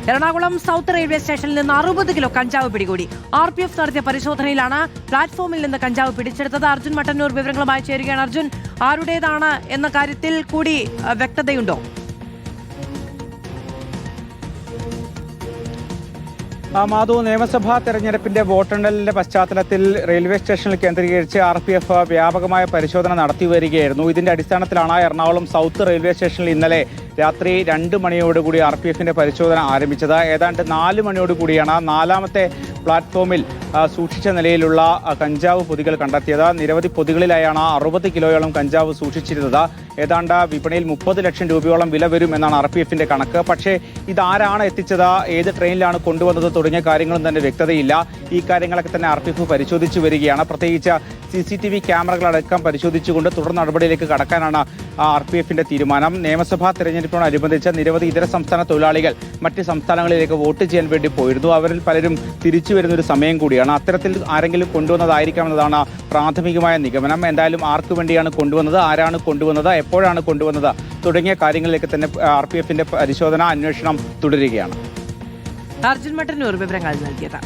Ernakulam south railway സ്റ്റേഷനിൽ നിന്ന് 60 kilo കഞ്ചാവ് പിടികൂടി. RPF നടത്തിയ പരിശോധനയിലാണ് പ്ലാറ്റ്ഫോമിൽ നിന്ന് കഞ്ചാവ് പിടിച്ചെടുത്തത്. അർജുൻ മട്ടന്നൂർ വിവരങ്ങളുമായി ചേരുകയാണ്. അർജുൻ, ആരുടേതാണ് എന്ന കാര്യത്തിൽ കൂടി വ്യക്തതയുണ്ടോ? മാധു, നിയമസഭാ തെരഞ്ഞെടുപ്പിന്റെ വോട്ടെണ്ണലിന്റെ പശ്ചാത്തലത്തിൽ റെയിൽവേ സ്റ്റേഷനിൽ കേന്ദ്രീകരിച്ച് RPF വ്യാപകമായ പരിശോധന നടത്തി വരികയായിരുന്നു. ഇതിന്റെ അടിസ്ഥാനത്തിലാണ് എറണാകുളം സൗത്ത് റെയിൽവേ സ്റ്റേഷനിൽ ഇന്നലെ രാത്രി 2 മണിയോടുകൂടി RPFന്റെ പരിശോധന ആരംഭിച്ചത്. ഏതാണ്ട് 4 മണിയോടുകൂടിയാണ് 4ാമത്തെ പ്ലാറ്റ്ഫോമിൽ സൂക്ഷിച്ച നിലയിലുള്ള കഞ്ചാവ് പൊതികൾ കണ്ടെത്തിയത്. നിരവധി പൊതികളിലായാണ് 60 കിലോയോളം കഞ്ചാവ് സൂക്ഷിച്ചിരുന്നത്. ഏതാണ്ട് വിപണിയിൽ 30 ലക്ഷം രൂപയോളം വില വരും എന്നാണ് RPFന്റെ കണക്ക്. പക്ഷേ ഇതാരാണ് എത്തിച്ചത്, ഏത് ട്രെയിനിലാണ് കൊണ്ടുവന്നത് തുടങ്ങിയ കാര്യങ്ങളും തന്നെ വ്യക്തതയില്ല. ഈ കാര്യങ്ങളൊക്കെ തന്നെ RPF പരിശോധിച്ചു വരികയാണ്. പ്രത്യേകിച്ച് CCTV ക്യാമറകളടക്കം പരിശോധിച്ചുകൊണ്ട് തുടർ നടപടിയിലേക്ക് കടക്കാനാണ് RPFന്റെ തീരുമാനം. നിയമസഭാ തെരഞ്ഞെടുപ്പിനോടനുബന്ധിച്ച് നിരവധി ഇതര സംസ്ഥാന തൊഴിലാളികൾ മറ്റ് സംസ്ഥാനങ്ങളിലേക്ക് വോട്ട് ചെയ്യാൻ വേണ്ടി പോയിരുന്നു. അവരിൽ പലരും തിരിച്ചു വരുന്നൊരു സമയം കൂടിയാണ്. അത്തരത്തിൽ ആരെങ്കിലും കൊണ്ടുവന്നതായിരിക്കാമെന്നതാണ് പ്രാഥമികമായ നിഗമനം. എന്തായാലും ആർക്കു വേണ്ടിയാണ് കൊണ്ടുവന്നത്, ആരാണ് കൊണ്ടുവന്നത്, എപ്പോഴാണ് കൊണ്ടുവന്നത് തുടങ്ങിയ കാര്യങ്ങളിലേക്ക് തന്നെ RPFന്റെ പരിശോധന അന്വേഷണം തുടരുകയാണ്. അർജുൻ മട്ടന്നൂർ വിവരങ്ങൾ നൽകിയത്.